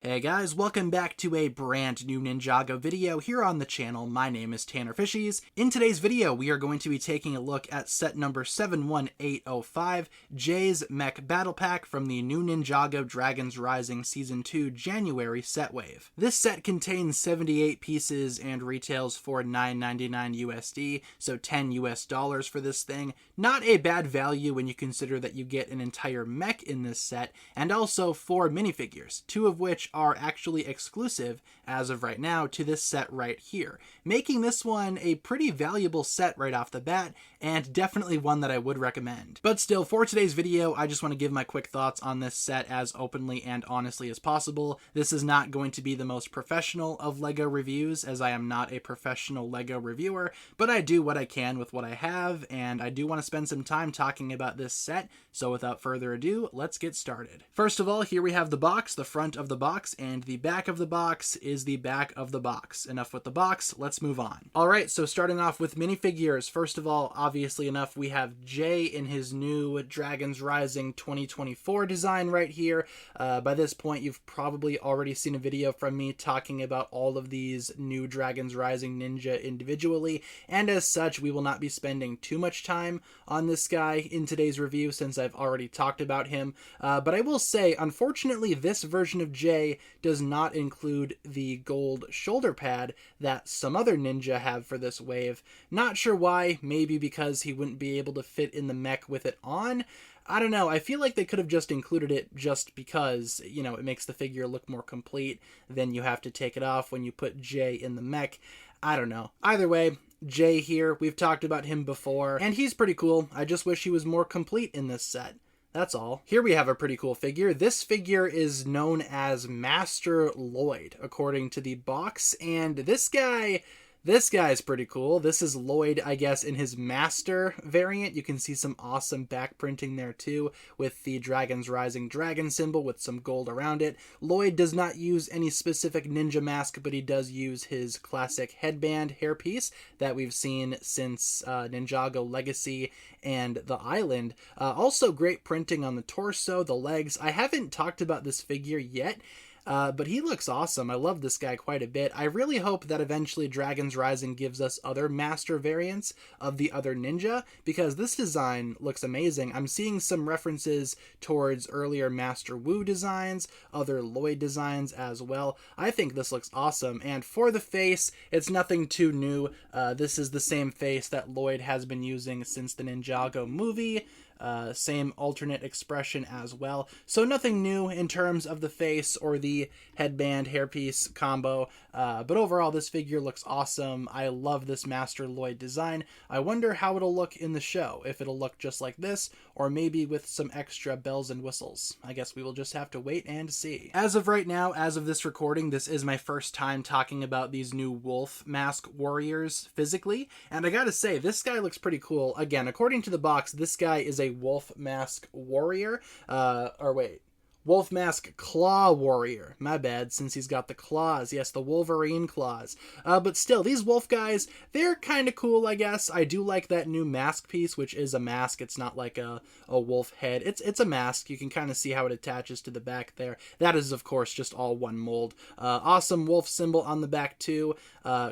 Hey guys, welcome back to a brand new Ninjago video here on the channel. My name is TannerFishies. In today's video, we are going to be taking a look at set number 71805, Jay's Mech Battle Pack from the new Ninjago Dragons Rising Season 2 January set wave. This set contains 78 pieces and retails for $9.99 USD, so $10 US for this thing. Not a bad value when you consider that you get an entire mech in this set, and also 4 minifigures, 2 of which are actually exclusive as of right now to this set right here, making this one a pretty valuable set right off the bat, and definitely one that I would recommend. But still, for today's video, I just want to give my quick thoughts on this set as openly and honestly as possible. This is not going to be the most professional of LEGO reviews, as I am not a professional LEGO reviewer, but I do what I can with what I have, and I do want to spend some time talking about this set, so without further ado, let's get started. First of all, here we have the box, the front of the box, and the back of the box is the back of the box. Enough with the box, let's move on. Alright, so starting off with minifigures, first of all, obviously enough, we have Jay in his new Dragons Rising 2024 design right here. By this point, you've probably already seen a video from me talking about all of these new Dragons Rising Ninja individually, and as such, we will not be spending too much time on this guy in today's review since I've already talked about him. But I will say, unfortunately, this version of Jay does not include the gold shoulder pad that some other ninja have for this wave. Not sure why, maybe because he wouldn't be able to fit in the mech with it on. I don't know, I feel like they could have just included it just because, you know, it makes the figure look more complete. Then you have to take it off when you put Jay in the mech. I don't know. Either way, Jay here, we've talked about him before, and he's pretty cool. I just wish he was more complete in this set. That's all. Here we have a pretty cool figure. This figure is known as Master Lloyd, according to the box, and this guy's pretty cool. This is Lloyd, I guess, in his Master variant. You can see some awesome back printing there too, with the Dragons Rising dragon symbol with some gold around it. Lloyd does not use any specific ninja mask, but he does use his classic headband hairpiece that we've seen since Ninjago Legacy and the Island. Also great printing on the torso, the legs. I haven't talked about this figure yet, but he looks awesome. I love this guy quite a bit. I really hope that eventually Dragons Rising gives us other Master variants of the other ninja, because this design looks amazing. I'm seeing some references towards earlier Master Wu designs, other Lloyd designs as well. I think this looks awesome. And for the face, it's nothing too new. This is the same face that Lloyd has been using since the Ninjago movie. Same alternate expression as well. So nothing new in terms of the face or the headband hairpiece combo. But overall, this figure looks awesome. I love this Master Lloyd design. I wonder how it'll look in the show. If it'll look just like this, or maybe with some extra bells and whistles. I guess we will just have to wait and see. As of right now, as of this recording, this is my first time talking about these new wolf mask warriors physically. And I gotta say, this guy looks pretty cool. Again, according to the box, this guy is a wolf mask warrior, wolf mask claw warrior. My bad, since he's got the claws. Yes, the Wolverine claws. But still, these wolf guys, they're kind of cool, I guess. I do like that new mask piece, which is a mask. It's not like a wolf head. It's a mask. You can kind of see how it attaches to the back there. That is, of course, just all one mold. Awesome wolf symbol on the back, too.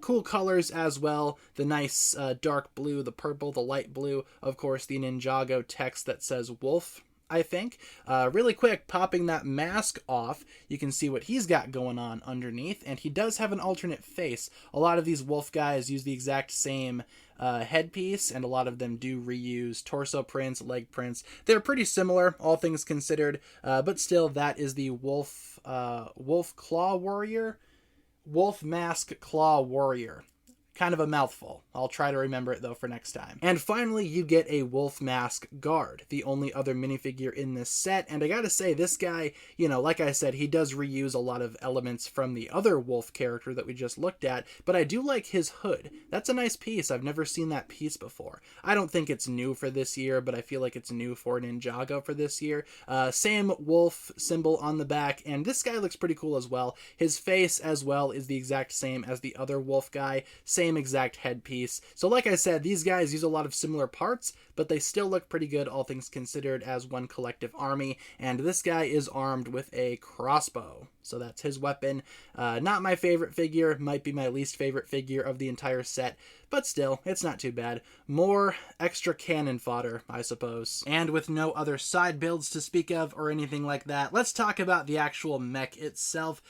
Cool colors as well. The nice dark blue, the purple, the light blue. Of course, the Ninjago text that says wolf, I think. Really quick, popping that mask off, you can see what he's got going on underneath, and he does have an alternate face. A lot of these wolf guys use the exact same headpiece, and a lot of them do reuse torso prints, leg prints. They're pretty similar, all things considered, but still, that is the wolf claw warrior? Wolf mask claw warrior. Kind of a mouthful. I'll try to remember it, though, for next time. And finally, you get a wolf mask guard, the only other minifigure in this set. And I gotta say, this guy, you know, like I said, he does reuse a lot of elements from the other wolf character that we just looked at, but I do like his hood. That's a nice piece. I've never seen that piece before. I don't think it's new for this year, but I feel like it's new for Ninjago for this year. Same wolf symbol on the back, and this guy looks pretty cool as well. His face as well is the exact same as the other wolf guy. Same same exact headpiece. So like I said, these guys use a lot of similar parts, but they still look pretty good, all things considered, as one collective army. And this guy is armed with a crossbow. So that's his weapon. Not my favorite figure, might be my least favorite figure of the entire set, but still, it's not too bad. More extra cannon fodder, I suppose. And with no other side builds to speak of or anything like that, let's talk about the actual mech itself.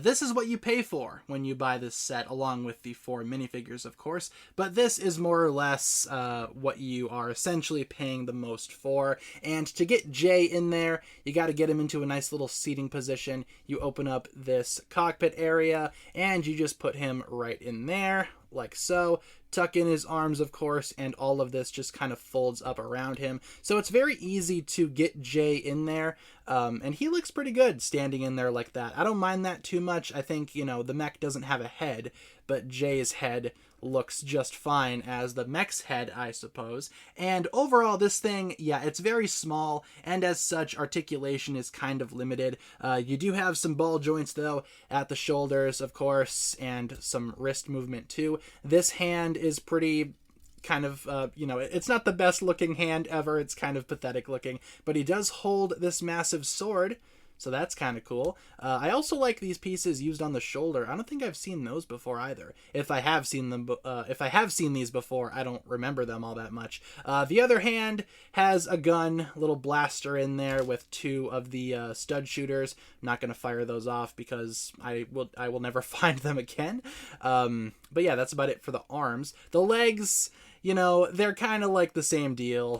This is what you pay for when you buy this set, along with the 4 minifigures, of course, but this is more or less what you are essentially paying the most for. And to get Jay in there, you got to get him into a nice little seating position. You open up this cockpit area, and you just put him right in there, like so. Tuck in his arms, of course, and all of this just kind of folds up around him. So it's very easy to get Jay in there, and he looks pretty good standing in there like that. I don't mind that too much. I think, you know, the mech doesn't have a head, but Jay's head looks just fine as the mech's head, I suppose. And overall, this thing, yeah, it's very small, and as such, articulation is kind of limited. You do have some ball joints, though, at the shoulders, of course, and some wrist movement, too. This hand is pretty kind of, you know, it's not the best looking hand ever. It's kind of pathetic looking, but he does hold this massive sword, so that's kind of cool. I also like these pieces used on the shoulder. I don't think I've seen those before either. If I have seen them, if I have seen these before, I don't remember them all that much. The other hand has a gun, little blaster in there with 2 of the stud shooters. I'm not going to fire those off because I will never find them again. But yeah, that's about it for the arms. The legs, you know, they're kind of like the same deal.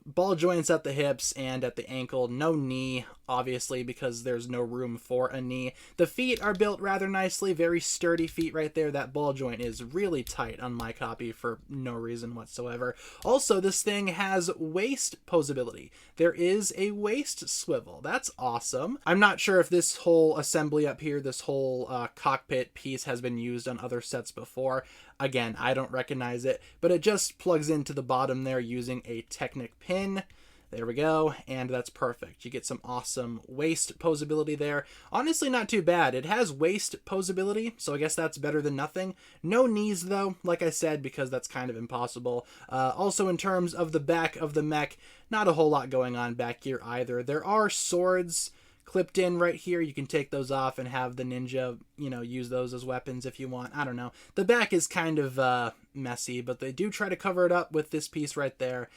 Ball joints at the hips and at the ankle. No knee, obviously, because there's no room for a knee. The feet are built rather nicely. Very sturdy feet right there. That ball joint is really tight on my copy for no reason whatsoever. Also, this thing has waist posability. There is a waist swivel. That's awesome. I'm not sure if this whole assembly up here, this whole cockpit piece has been used on other sets before. Again, I don't recognize it, but it just plugs into the bottom there using a Technic pin. There we go, and that's perfect. You get some awesome waist posability there. Honestly, not too bad. It has waist posability, so I guess that's better than nothing. No knees, though, like I said, because that's kind of impossible. Also, in terms of the back of the mech, not a whole lot going on back here either. There are swords clipped in right here. You can take those off and have the ninja, you know, use those as weapons if you want. I don't know. The back is kind of messy, but they do try to cover it up with this piece right there.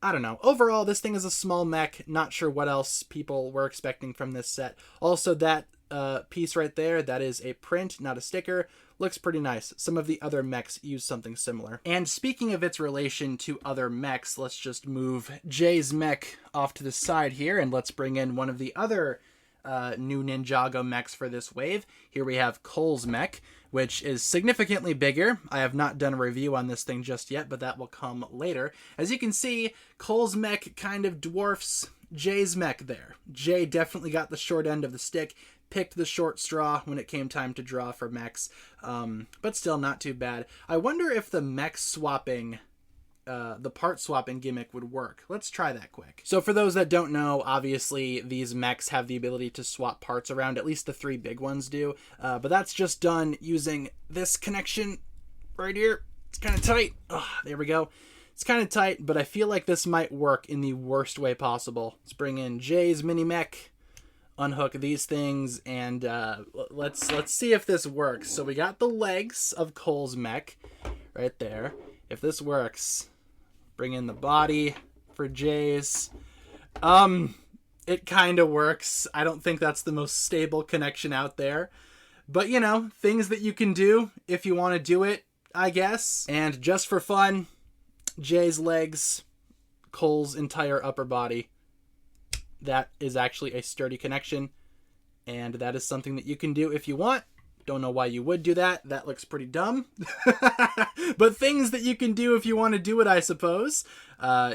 I don't know. Overall, this thing is a small mech. Not sure what else people were expecting from this set. Also, that piece right there, that is a print, not a sticker. Looks pretty nice. Some of the other mechs use something similar. And speaking of its relation to other mechs, let's just move Jay's mech off to the side here, and let's bring in one of the other new Ninjago mechs for this wave. Here we have Cole's mech, which is significantly bigger. I have not done a review on this thing just yet, but that will come later. As you can see, Cole's mech kind of dwarfs Jay's mech there. Jay definitely got the short end of the stick, picked the short straw when it came time to draw for mechs, but still not too bad. I wonder if the mech swapping the part swapping gimmick would work. Let's try that quick. So for those that don't know, obviously these mechs have the ability to swap parts around, at least the 3 big ones do, but that's just done using this connection right here. It's kind of tight. There we go. It's kind of tight, but I feel like this might work in the worst way possible. Let's bring in Jay's mini mech, unhook these things, and let's see if this works. So we got the legs of Cole's mech right there. If this works, bring in the body for Jay's. It kind of works. I don't think that's the most stable connection out there. But, you know, things that you can do if you want to do it, I guess. And just for fun, Jay's legs, Cole's entire upper body. That is actually a sturdy connection. And that is something that you can do if you want. Don't know why you would do that. That looks pretty dumb. But things that you can do if you want to do it, I suppose.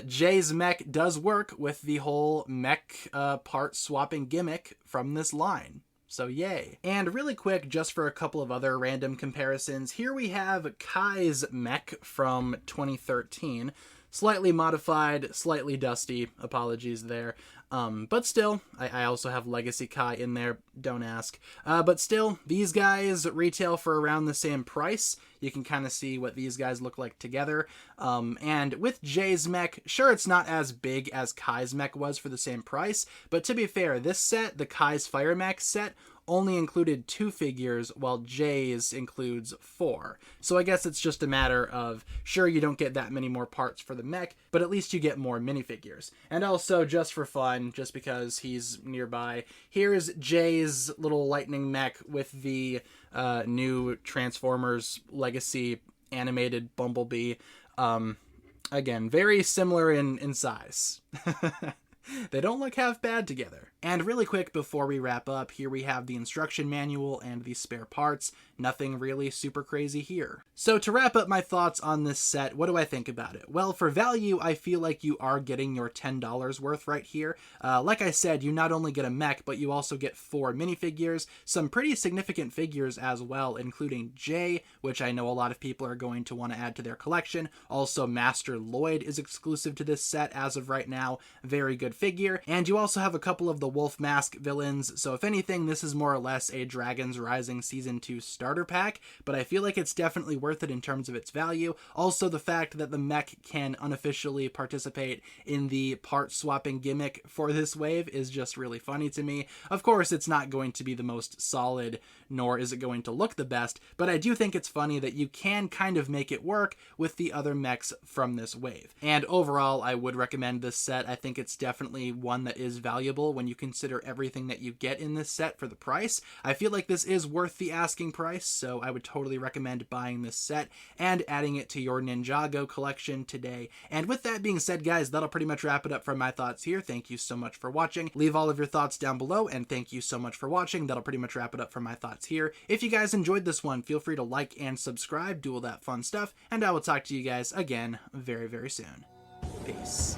Jay's mech does work with the whole mech part swapping gimmick from this line. So yay. And really quick, just for a couple of other random comparisons, here we have Kai's mech from 2013. slightly modified, slightly dusty. Apologies there. But still, I also have Legacy Kai in there, don't ask. But still, these guys retail for around the same price. You can kind of see what these guys look like together. And with Jay's mech, sure, it's not as big as Kai's mech was for the same price, but to be fair, this set, the Kai's Fire Mech set, only included 2 figures, while Jay's includes 4. So I guess it's just a matter of, sure, you don't get that many more parts for the mech, but at least you get more minifigures. And also, just for fun, just because he's nearby, here's Jay's little lightning mech with the new Transformers Legacy animated Bumblebee. Again, very similar in size. They don't look half bad together. And really quick before we wrap up, here we have the instruction manual and the spare parts. Nothing really super crazy here. So to wrap up my thoughts on this set, what do I think about it? Well, for value, I feel like you are getting your $10 worth right here. Like I said, you not only get a mech, but you also get 4 minifigures, some pretty significant figures as well, including Jay, which I know a lot of people are going to want to add to their collection. Also, Master Lloyd is exclusive to this set as of right now. Very good figure. And you also have a couple of the Wolf Mask villains, so if anything, this is more or less a Dragons Rising Season 2 starter pack, but I feel like it's definitely worth it in terms of its value. Also, the fact that the mech can unofficially participate in the part swapping gimmick for this wave is just really funny to me. Of course, it's not going to be the most solid, nor is it going to look the best, but I do think it's funny that you can kind of make it work with the other mechs from this wave. And overall, I would recommend this set. I think it's definitely one that is valuable when you consider everything that you get in this set for the price. I feel like this is worth the asking price, so I would totally recommend buying this set and adding it to your Ninjago collection today. And with that being said, guys, that'll pretty much wrap it up for my thoughts here. Thank you so much for watching. Leave all of your thoughts down below, and thank you so much for watching. That'll pretty much wrap it up for my thoughts here. If you guys enjoyed this one, feel free to like and subscribe, do all that fun stuff, and I will talk to you guys again very, very soon. Peace.